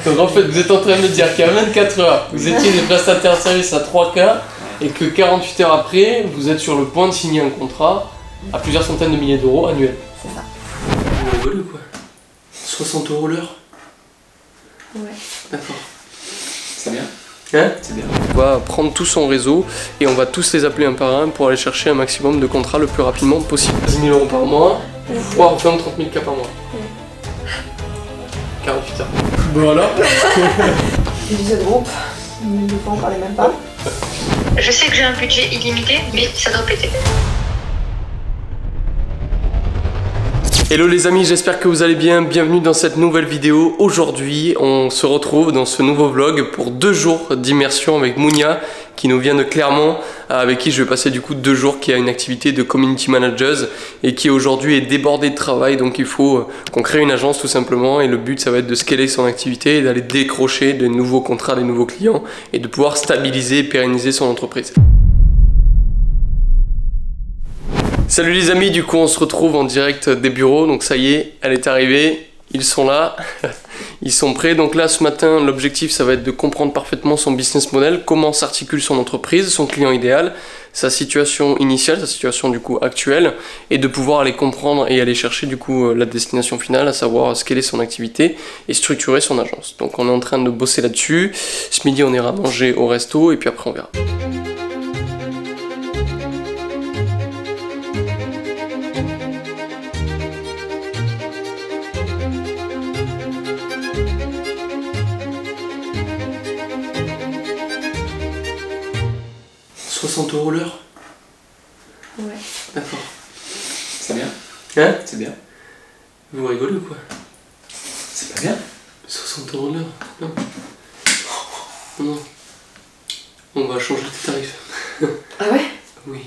Donc en fait, vous êtes en train de me dire qu'à 24 heures, vous étiez des prestataires de service à 3K et que 48 heures après, vous êtes sur le point de signer un contrat à plusieurs centaines de milliers d'euros annuels. C'est ça. Vous rigolez ou quoi? 60 € l'heure? Ouais. D'accord. C'est bien. Hein? C'est bien. On va prendre tout son réseau et on va tous les appeler un par un pour aller chercher un maximum de contrats le plus rapidement possible. 10 000 € par mois, voire 20 30 000 cas par mois. 48 heures. Bon alors? Diviser de groupe, ne pas en parler même pas. Je sais que j'ai un budget illimité, mais ça doit péter. Hello les amis, j'espère que vous allez bien, bienvenue dans cette nouvelle vidéo. Aujourd'hui, on se retrouve dans ce nouveau vlog pour 2 jours d'immersion avec Mounia qui nous vient de Clermont, avec qui je vais passer du coup 2 jours, qui a une activité de community managers et qui aujourd'hui est débordée de travail, donc il faut qu'on crée une agence tout simplement et le but ça va être de scaler son activité et d'aller décrocher de nouveaux contrats, des nouveaux clients et de pouvoir stabiliser et pérenniser son entreprise. Salut les amis, du coup on se retrouve en direct des bureaux, donc ça y est, elle est arrivée, ils sont là, ils sont prêts. Donc là ce matin l'objectif ça va être de comprendre parfaitement son business model, comment s'articule son entreprise, son client idéal, sa situation initiale, sa situation du coup actuelle, et de pouvoir aller comprendre et aller chercher du coup la destination finale, à savoir scaler son activité et structurer son agence. Donc on est en train de bosser là-dessus, ce midi on ira manger au resto et puis après on verra. €60 l'heure? Ouais. D'accord. C'est bien. Hein? C'est bien. Vous rigolez ou quoi? C'est pas bien. 60 € l'heure? Non. Non. On va changer de tarif. Ah ouais? Oui.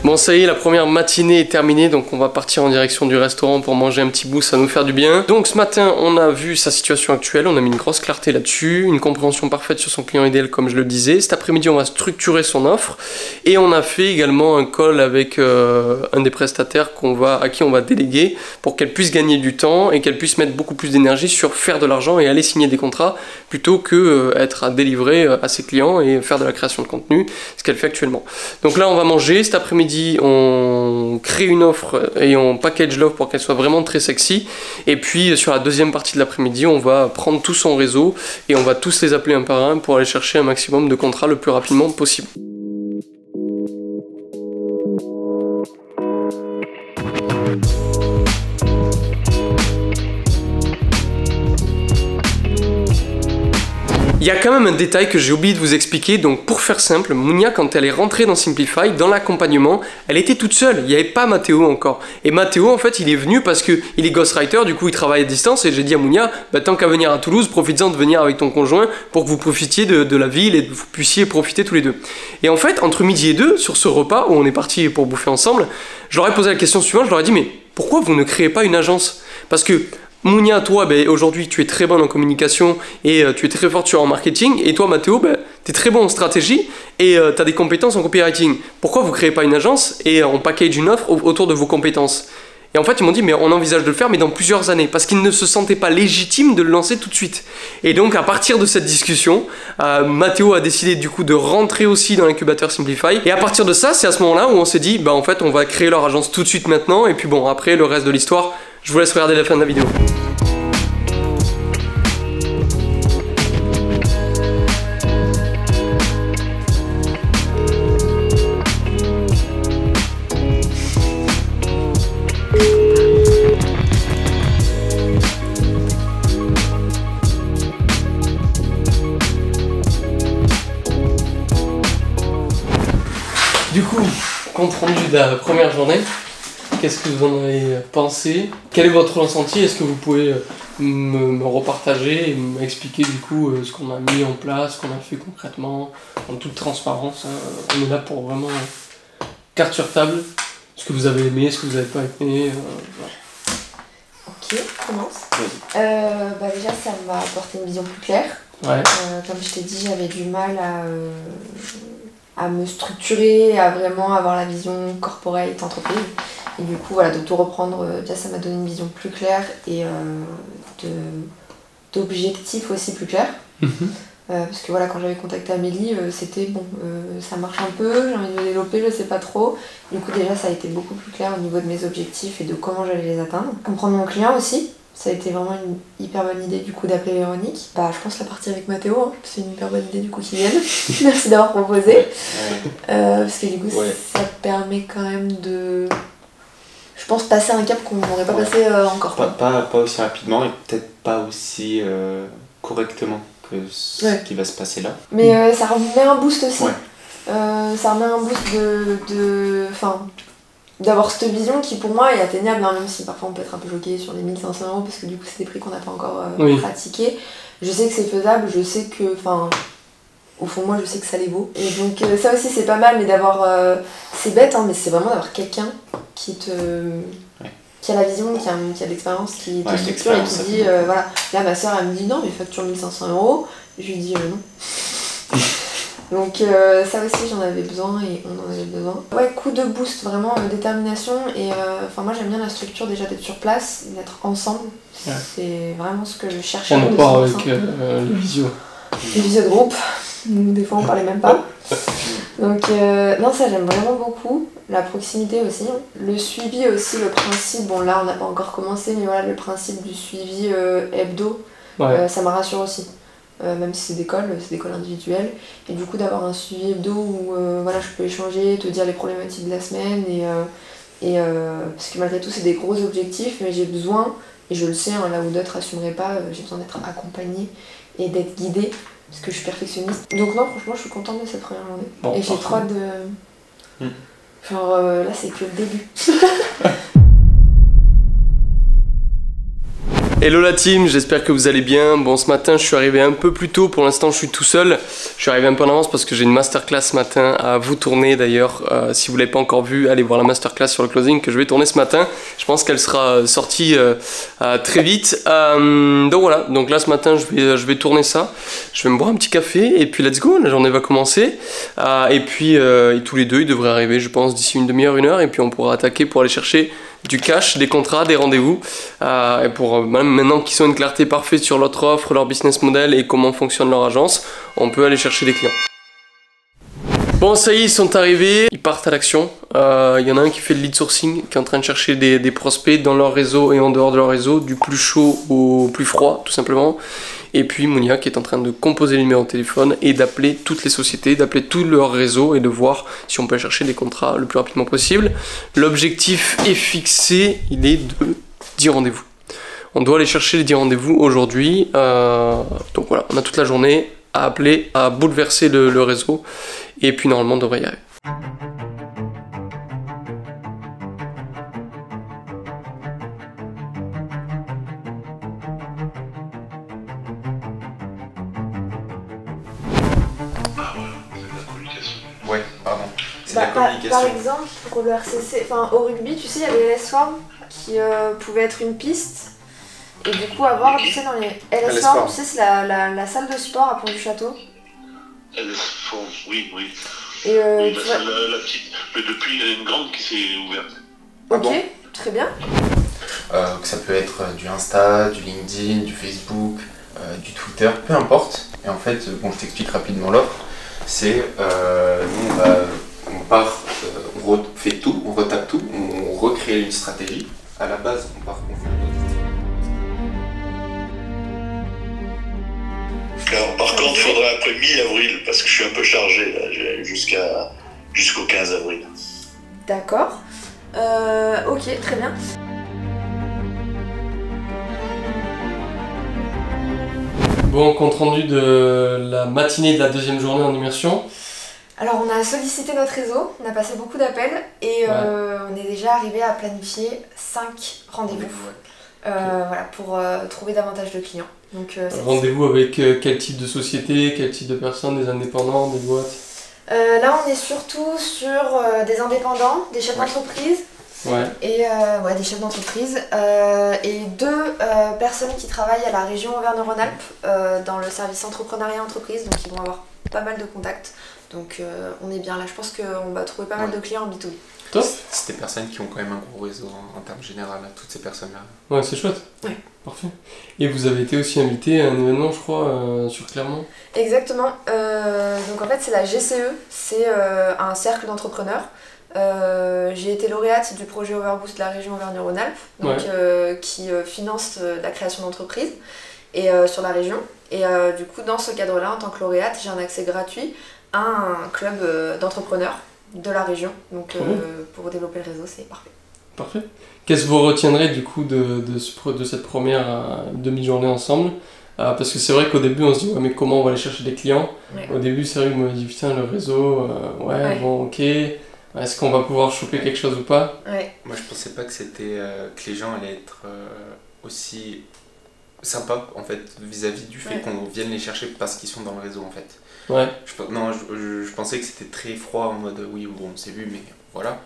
Bon ça y est, la première matinée est terminée, donc on va partir en direction du restaurant pour manger un petit bout, ça va nous faire du bien. Donc ce matin, on a vu sa situation actuelle, on a mis une grosse clarté là-dessus, une compréhension parfaite sur son client idéal comme je le disais. Cet après-midi, on va structurer son offre et on a fait également un call avec un des prestataires à qui on va déléguer pour qu'elle puisse gagner du temps et qu'elle puisse mettre beaucoup plus d'énergie sur faire de l'argent et aller signer des contrats plutôt que être à délivrer à ses clients et faire de la création de contenu, ce qu'elle fait actuellement. Donc là, on va manger cet après-midi. On crée une offre et on package l'offre pour qu'elle soit vraiment très sexy. Et puis sur la deuxième partie de l'après-midi, on va prendre tout son réseau et on va tous les appeler un par un pour aller chercher un maximum de contrats le plus rapidement possible. Il y a quand même un détail que j'ai oublié de vous expliquer, donc pour faire simple, Mounia quand elle est rentrée dans Simplify, dans l'accompagnement, elle était toute seule, il n'y avait pas Mathéo encore. Et Mathéo en fait il est venu parce qu'il est ghostwriter, du coup il travaille à distance et j'ai dit à Mounia, bah, tant qu'à venir à Toulouse, profites-en de venir avec ton conjoint pour que vous profitiez de la ville et que vous puissiez profiter tous les deux. Et en fait entre midi et 2, sur ce repas où on est parti pour bouffer ensemble, je leur ai posé la question suivante, je leur ai dit mais pourquoi vous ne créez pas une agence? Parce que Mounia, toi, aujourd'hui, tu es très bonne en communication et tu es très forte en marketing. Et toi, Mathéo, tu es très bon en stratégie et tu as des compétences en copywriting. Pourquoi vous ne créez pas une agence et on package une offre autour de vos compétences? Et en fait, ils m'ont dit, mais on envisage de le faire, mais dans plusieurs années. Parce qu'ils ne se sentaient pas légitimes de le lancer tout de suite. Et donc, à partir de cette discussion, Mathéo a décidé du coup de rentrer aussi dans l'incubateur Simplify. Et à partir de ça, c'est à ce moment-là où on s'est dit, en fait, on va créer leur agence tout de suite maintenant. Et puis bon, après, le reste de l'histoire, je vous laisse regarder la fin de la vidéo. Du coup, compte rendu de la première journée, qu'est-ce que vous en avez pensé? Quel est votre ressenti? Est-ce que vous pouvez me repartager et m'expliquer du coup ce qu'on a mis en place, ce qu'on a fait concrètement, en toute transparence, hein. On est là pour vraiment carte sur table, ce que vous avez aimé, ce que vous n'avez pas aimé. Voilà. Ok, on commence. Déjà ça m'a apporté une vision plus claire. Ouais. Comme je t'ai dit, j'avais du mal à me structurer, à vraiment avoir la vision corporate entreprise. Et du coup, voilà, de tout reprendre, déjà ça m'a donné une vision plus claire et d'objectifs aussi plus clairs. Parce que voilà, quand j'avais contacté Amélie, c'était bon, ça marche un peu, j'ai envie de développer, je sais pas trop. Du coup, déjà, ça a été beaucoup plus clair au niveau de mes objectifs et de comment j'allais les atteindre. Comprendre mon client aussi, ça a été vraiment une hyper bonne idée du coup d'appeler Véronique. Bah, je pense la partie avec Mathéo, hein, c'est une hyper bonne idée du coup qui vienne. Merci d'avoir proposé. Parce que du coup, ça permet quand même de, je pense, passer un cap qu'on n'aurait pas passé encore. Pas aussi rapidement et peut-être pas aussi correctement que ce qui va se passer là. Mais ça remet un boost aussi. Ça remet un boost d'avoir cette vision qui pour moi est atteignable, hein, même si parfois on peut être un peu choqué sur les 1 500 € parce que du coup c'est des prix qu'on n'a pas encore pratiqués. Je sais que c'est faisable, je sais que, au fond moi je sais que ça les vaut. Et donc ça aussi c'est pas mal, mais d'avoir, c'est bête hein, mais c'est vraiment d'avoir quelqu'un qui a la vision, qui a de l'expérience, qui te structure et qui dit voilà, là ma soeur elle me dit non mais facture 1 500 €, je lui dis non. Donc ça aussi j'en avais besoin et on en avait besoin. Ouais, coup de boost, vraiment détermination et moi j'aime bien la structure déjà d'être sur place, d'être ensemble. C'est vraiment ce que je cherchais. On en part avec les visios. Les visios de groupe, des fois on parlait même pas. Donc non, ça j'aime vraiment beaucoup. La proximité aussi. Le suivi aussi, le principe, bon là on n'a pas encore commencé, mais voilà, le principe du suivi hebdo, ça me rassure aussi. Même si c'est des calls individuelles. Et du coup d'avoir un suivi hebdo où voilà, je peux échanger, te dire les problématiques de la semaine. Parce que malgré tout c'est des gros objectifs, mais j'ai besoin, et je le sais, hein, là où d'autres assumeraient pas, j'ai besoin d'être accompagnée et d'être guidée. Parce que je suis perfectionniste. Donc non, franchement, je suis contente de cette première journée. Bon, et j'ai trop hâte de... là, c'est que le début. Hello la team, j'espère que vous allez bien. Bon, ce matin je suis arrivé un peu plus tôt, pour l'instant je suis tout seul. Je suis arrivé un peu en avance parce que j'ai une masterclass ce matin à vous tourner d'ailleurs. Si vous ne l'avez pas encore vu, allez voir la masterclass sur le closing que je vais tourner ce matin. Je pense qu'elle sera sortie très vite. Donc voilà, donc là ce matin je vais tourner ça. Je vais me boire un petit café et puis let's go, la journée va commencer. Et puis tous les deux ils devraient arriver je pense d'ici une demi-heure, 1 heure. Et puis on pourra attaquer pour aller chercher du cash, des contrats, des rendez-vous, et pour même maintenant qu'ils ont une clarté parfaite sur notre offre, leur business model et comment fonctionne leur agence, on peut aller chercher des clients. Bon, ça y est, ils sont arrivés, ils partent à l'action. Il y en a un qui fait le lead sourcing, qui est en train de chercher des prospects dans leur réseau et en dehors de leur réseau, du plus chaud au plus froid, tout simplement. Et puis Mounia qui est en train de composer les numéros de téléphone et d'appeler toutes les sociétés, d'appeler tout leur réseau et de voir si on peut chercher des contrats le plus rapidement possible. L'objectif est fixé, il est de 10 rendez-vous. On doit aller chercher les 10 rendez-vous aujourd'hui. Donc voilà, on a toute la journée à appeler, à bouleverser le réseau. Et puis normalement on devrait y arriver. Ouais, pardon. C'est la communication. Par exemple, pour le RCC, au rugby, tu sais, il y avait les LS-Form qui pouvaient être une piste. Et du coup, avoir, tu sais, dans les LS-Form, tu sais, c'est la salle de sport à Pont-du-Château. LS-Form, oui. Et oui, la petite, mais depuis, il y a une grande qui s'est ouverte. Ok, bon. Très bien. Ça peut être du Insta, du LinkedIn, du Facebook, du Twitter, peu importe. Et en fait, bon, je t'explique rapidement l'offre. C'est, nous, on fait tout, on retape tout, on recrée une stratégie. À la base, on fait Alors, par contre, il faudra après mi-avril, parce que je suis un peu chargé, là, jusqu'au 15 avril. D'accord. Ok, très bien. Bon, compte rendu de la matinée de la deuxième journée en immersion. Alors on a sollicité notre réseau, on a passé beaucoup d'appels et on est déjà arrivé à planifier 5 rendez-vous voilà, pour trouver davantage de clients. Rendez-vous avec quel type de société, quel type de personnes, des indépendants, des boîtes? Là on est surtout sur des indépendants, des chefs d'entreprise. Et des chefs d'entreprise et 2 personnes qui travaillent à la région Auvergne-Rhône-Alpes dans le service entrepreneuriat entreprise, donc ils vont avoir pas mal de contacts Donc on est bien là, je pense qu'on va trouver pas mal de clients en B2B. Top. C'est des personnes qui ont quand même un gros réseau en termes général, toutes ces personnes-là. Ouais, c'est chouette. Ouais. Parfait. Et vous avez été aussi invité à un événement, je crois, sur Clermont. Exactement. Donc en fait, c'est la GCE, c'est un cercle d'entrepreneurs. J'ai été lauréate du projet Overboost de la région Auvergne-Rhône-Alpes, donc, qui finance la création d'entreprises et, sur la région. Et du coup, dans ce cadre-là, en tant que lauréate, j'ai un accès gratuit à un club d'entrepreneurs de la région. Donc pour développer le réseau, c'est parfait. Parfait. Qu'est-ce que vous retiendrez du coup de cette première demi-journée ensemble? Parce que c'est vrai qu'au début on se dit ouais, mais comment on va aller chercher des clients? Au début c'est vrai que vous m'avez dit putain le réseau, bon ok, est-ce qu'on va pouvoir choper quelque chose ou pas? Moi je pensais pas que c'était que les gens allaient être aussi sympas en fait vis-à-vis du fait qu'on vienne les chercher parce qu'ils sont dans le réseau en fait. Je pensais que c'était très froid en mode oui bon on s'est vu mais voilà.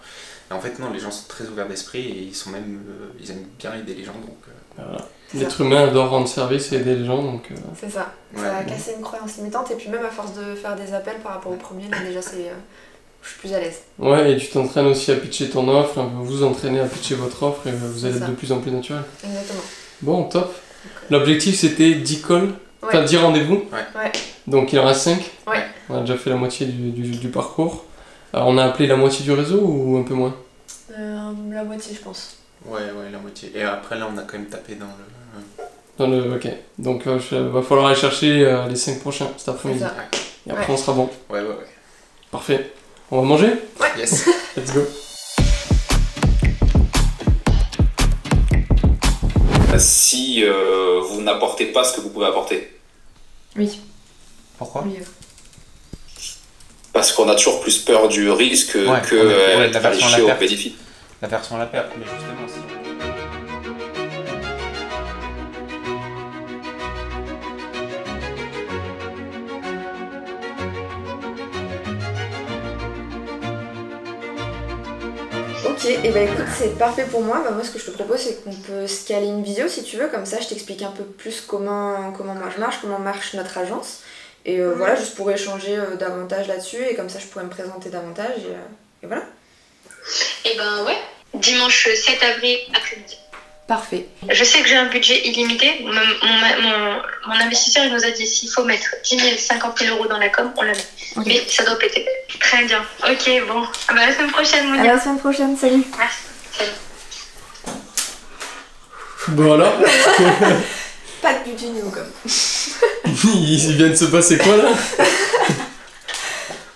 Et en fait non, les gens sont très ouverts d'esprit et ils sont même ils aiment bien aider les gens donc voilà. L'être humain adore rendre service et aider les gens donc c'est ça. Ça a cassé une croyance limitante et puis même à force de faire des appels par rapport au premier là déjà c'est je suis plus à l'aise. Ouais, et tu t'entraînes aussi à pitcher ton offre, vous entraînez à pitcher votre offre et vous allez être de plus en plus naturel. Exactement. Bon, top. L'objectif c'était 10 calls, enfin 10 rendez-vous. Donc il en reste 5. On a déjà fait la moitié du parcours. Alors, on a appelé la moitié du réseau ou un peu moins? La moitié, je pense. Ouais, la moitié. Et après là, on a quand même tapé dans le... Ok. Donc va falloir aller chercher les 5 prochains cet après-midi. Et après on sera bon. Ouais. Parfait. On va manger? Yes. Let's go. Si vous n'apportez pas ce que vous pouvez apporter. Oui. Pourquoi? Oui. Parce qu'on a toujours plus peur du risque que d'aller chier au bénéfice. La version à la perte, mais justement si... Ok, et bah écoute, c'est parfait pour moi. Moi, ce que je te propose, c'est qu'on peut se caler une vidéo si tu veux, comme ça je t'explique un peu plus comment moi je marche, comment marche notre agence. Et voilà, juste pour échanger davantage là-dessus, et comme ça je pourrais me présenter davantage, et voilà. Et ben ouais, dimanche 7 avril après-midi. Parfait. Je sais que j'ai un budget illimité. Mon investisseur il nous a dit s'il faut mettre 10 000, 50 000 euros dans la com, on la met. Okay. Mais ça doit péter. Très bien. Ok, bon. À la semaine prochaine, Monia. À la semaine prochaine, salut. Merci. Salut. Voilà. Pas de budget niveau com. Il vient de se passer quoi là?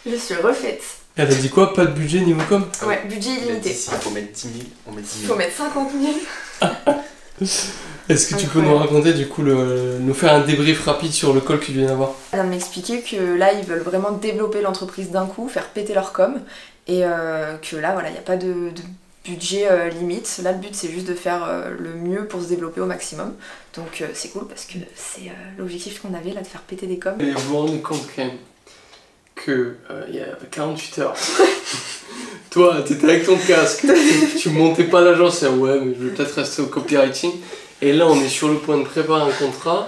Je suis refaite. Elle a dit quoi? Pas de budget niveau com? Ouais, budget illimité. Il faut mettre 10 000, on met 10 000. Il faut mettre 50 000. Est-ce que tu peux nous raconter du coup, nous faire un débrief rapide sur le call que tu viens d'avoir? Elle va m'expliquer que là ils veulent vraiment développer l'entreprise d'un coup, faire péter leur com, et que là voilà, il n'y a pas de budget limite. Là le but c'est juste de faire le mieux pour se développer au maximum. Donc c'est cool parce que c'est l'objectif qu'on avait là, de faire péter des coms. Et vous vous rendez compte quand même que il y a 48 heures, toi t'étais avec ton casque, tu montais pas l'agence et ouais mais je vais peut-être rester au copywriting, et là on est sur le point de préparer un contrat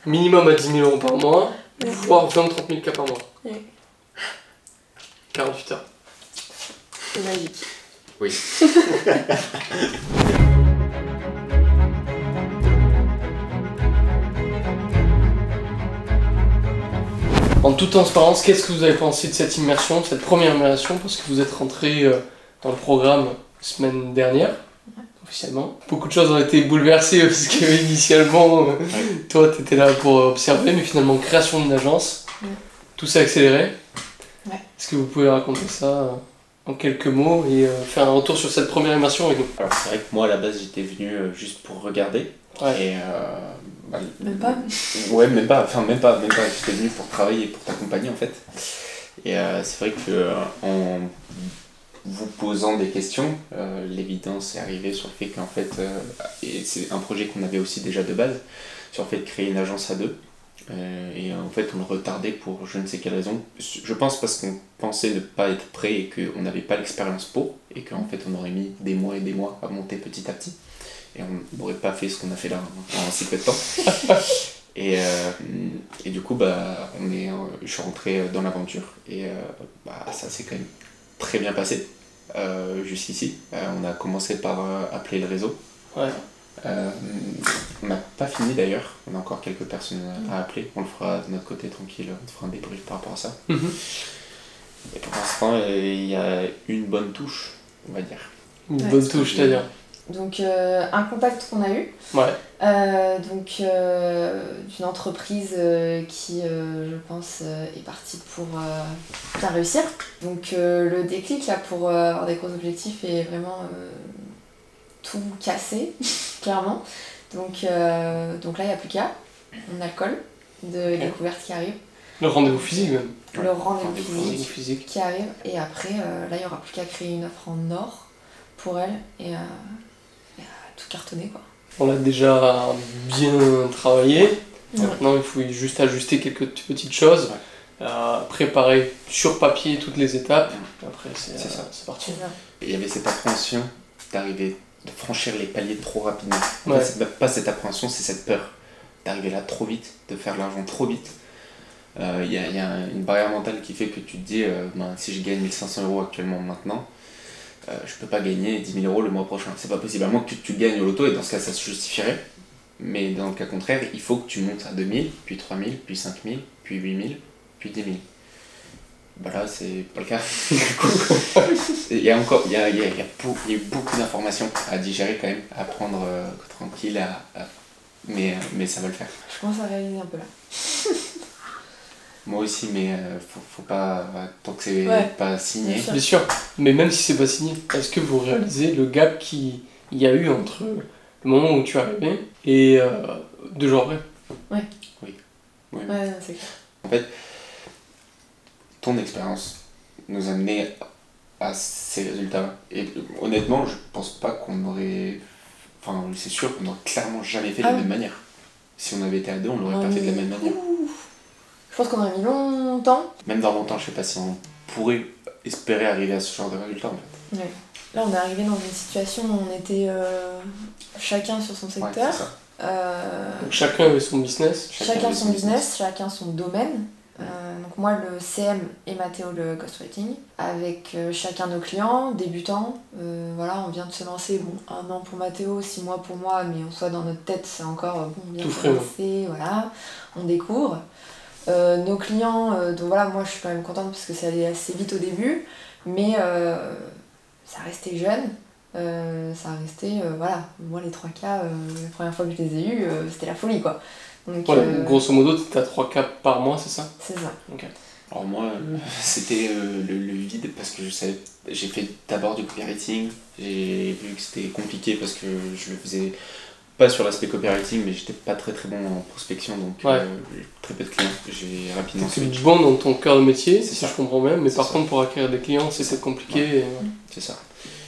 minimum à 10 000 euros par mois, voire 20-30 000 cas par mois. 48 heures. C'est magique. Oui. En toute transparence, qu'est-ce que vous avez pensé de cette immersion, cette première immersion, parce que vous êtes rentré dans le programme la semaine dernière, officiellement. Beaucoup de choses ont été bouleversées parce que initialement, toi tu étais là pour observer, mais finalement création d'une agence, tout s'est accéléré. Est-ce que vous pouvez raconter ça en quelques mots et faire un retour sur cette première immersion avec nous? Alors c'est vrai que moi à la base j'étais venu juste pour regarder. Et même pas. Ouais, même pas, j'étais venu pour travailler et pour t'accompagner en fait. Et c'est vrai que en vous posant des questions, l'évidence est arrivée sur le fait qu'en fait, et c'est un projet qu'on avait aussi déjà de base, sur le fait de créer une agence à deux. Et en fait on le retardait pour je ne sais quelle raison. Je pense parce qu'on pensait ne pas être prêt et qu'on n'avait pas l'expérience pour, et qu'en fait on aurait mis des mois et des mois à monter petit à petit. Et on n'aurait pas fait ce qu'on a fait là en si peu de temps. Et du coup, je suis rentré dans l'aventure et ça s'est quand même très bien passé jusqu'ici. On a commencé par appeler le réseau. Ouais. On n'a pas fini d'ailleurs, on a encore quelques personnes à appeler. On le fera de notre côté tranquille, on fera un débrief par rapport à ça. Et pour l'instant, il y a une bonne touche, on va dire. Une bonne touche, c'est-à-dire. Donc un contact qu'on a eu, d'une entreprise qui, je pense, est partie pour bien réussir. Donc le déclic là pour avoir des gros objectifs est vraiment tout casser, clairement. Donc là il n'y a plus qu'à. On a le call de découverte qui arrive. Le rendez-vous physique même. Le rendez-vous physique qui arrive. Et après, là il n'y aura plus qu'à créer une offre en or pour elle et tout cartonner quoi. On l'a déjà bien travaillé. Maintenant, il faut juste ajuster quelques petites choses, préparer sur papier toutes les étapes. Après, c'est parti. Il y avait cette appréhension d'arriver, de franchir les paliers trop rapidement. Ouais. C'est pas cette appréhension, c'est cette peur d'arriver là trop vite, de faire l'argent trop vite. Il y a une barrière mentale qui fait que tu te dis si je gagne 1500 € actuellement maintenant, je peux pas gagner 10 000 € le mois prochain. C'est pas possible, à moins que tu gagnes au loto, et dans ce cas ça se justifierait. Mais dans le cas contraire, il faut que tu montes à 2000, puis 3000, puis 5000, puis 8000, puis 10 000. Bah là, c'est pas le cas. Il y a eu beaucoup d'informations à digérer quand même, à prendre tranquille, mais ça va le faire. Je commence à réaliser un peu là. Moi aussi, mais faut pas, tant que c'est pas signé. Bien sûr, mais même si c'est pas signé, est-ce que vous réalisez le gap qu'il y a eu entre le moment où tu es arrivé et 2 jours après? Ouais. Oui. Ouais, c'est clair. En fait, ton expérience nous a mené à ces résultats. Et honnêtement, je pense pas qu'on aurait... Enfin, c'est sûr qu'on n'aurait clairement jamais fait de la même manière. Si on avait été à 2, on l'aurait pas fait de la même manière. Je pense qu'on aurait mis longtemps. Même dans longtemps, je sais pas si on pourrait espérer arriver à ce genre de résultat en fait. Ouais. Là, on est arrivé dans une situation où on était chacun sur son secteur. Ouais, c'est ça. Donc chacun avait son business. Chacun son business, chacun son domaine. Donc moi le CM et Mathéo le ghostwriting, avec chacun nos clients, débutants. Voilà, on vient de se lancer, 1 an pour Mathéo, 6 mois pour moi, mais en soi dans notre tête c'est encore on vient de se lancer, voilà, on découvre. Nos clients, donc voilà, moi je suis quand même contente parce que ça allait assez vite au début, mais ça restait jeune, ça restait, voilà, moi les 3K, la première fois que je les ai eus, c'était la folie quoi. Donc, grosso modo, t'étais à 3K par mois, c'est ça? C'est ça. Okay. Alors moi, c'était le vide parce que j'ai fait d'abord du copywriting, j'ai vu que c'était compliqué parce que je le faisais pas sur l'aspect copywriting, mais j'étais pas très bon en prospection, donc très peu de clients. J'ai rapidement switch. Bon dans ton cœur de métier, si je comprends bien, mais par contre pour acquérir des clients, c'est compliqué. Ouais. Et... C'est ça.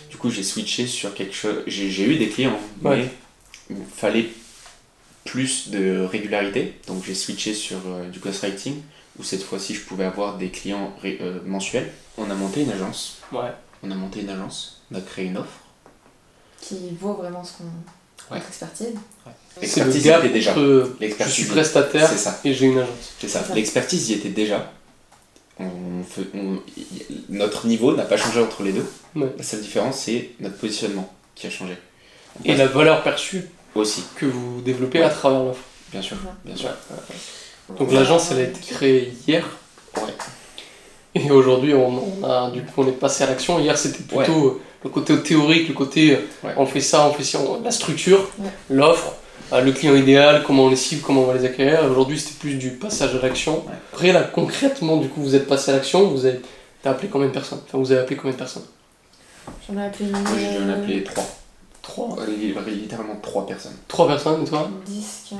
Du coup, j'ai switché sur quelque chose. J'ai eu des clients, mais il me fallait plus de régularité, donc j'ai switché sur du ghostwriting, où cette fois-ci je pouvais avoir des clients mensuels. On a monté une agence. On a créé une offre. Qui vaut vraiment ce qu'on... Notre expertise. L'expertise y était déjà. Je suis prestataire et j'ai une agence. C'est ça. L'expertise y était déjà. Notre niveau n'a pas changé entre les deux. Ouais. La seule différence, c'est notre positionnement qui a changé. Et la valeur perçue aussi que vous développez à travers l'offre. Bien sûr, bien sûr. Donc l'agence, elle a été créée hier. Ouais. Et aujourd'hui, on est passé à l'action. Hier, c'était plutôt le côté théorique, le côté on fait ça, la structure, l'offre, le client idéal, comment on les cible, comment on va les acquérir. Aujourd'hui, c'était plus du passage à l'action. Après, là, concrètement, du coup, vous êtes passé à l'action, vous avez appelé combien de personnes? Enfin, vous avez appelé combien de personnes? J'en ai appelé J'en ai appelé 3. 3 littéralement 3 personnes. 3 personnes, et toi? 10, 15...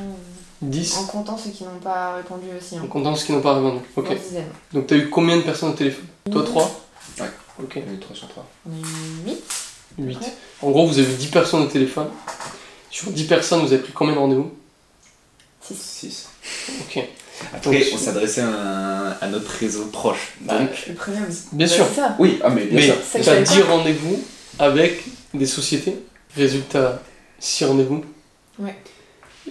10. En comptant ceux qui n'ont pas répondu aussi. En comptant ceux qui n'ont pas répondu. Ok. Dizaine. Donc t'as eu combien de personnes au téléphone? Toi 3? Ouais. Ok. On a eu 3 sur 3. On a eu 8. 8. En gros, vous avez eu 10 personnes au téléphone. Sur 10 personnes, vous avez pris combien de rendez-vous? 6. Ok. Après, on s'adressait à notre réseau proche. Donc, le premium. Bien sûr. Ça. Oui, mais bien sûr. Tu as 10 rendez-vous avec des sociétés. Résultat, 6 rendez-vous. Ouais.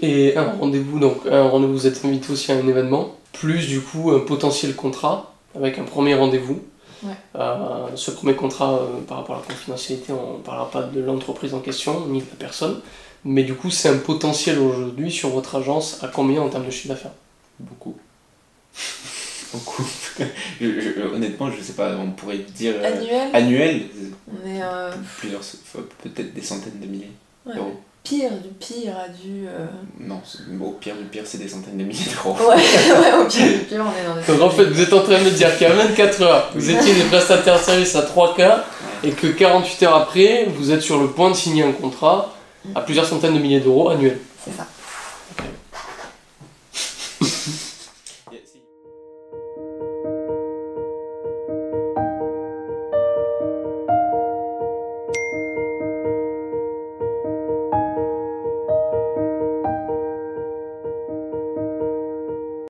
Et un rendez-vous, vous êtes invité aussi à un événement, plus du coup un potentiel contrat avec un premier rendez-vous. Ouais. Ce premier contrat, par rapport à la confidentialité, on ne parlera pas de l'entreprise en question, ni de la personne, mais du coup c'est un potentiel aujourd'hui sur votre agence à combien en termes de chiffre d'affaires? Beaucoup. Beaucoup. Honnêtement, je sais pas, on pourrait dire... Annuel. On est... Plusieurs, peut-être des centaines de milliers d'euros. Pire du pire à du... Non, au pire du pire, c'est des centaines de milliers d'euros. Ouais, au pire du pire, on est dans des... Donc en fait, vous êtes en train de me dire qu'à 24 heures, vous étiez des prestataires de service à 3K, et que 48 heures après, vous êtes sur le point de signer un contrat à plusieurs centaines de milliers d'euros annuels. C'est ça. Okay.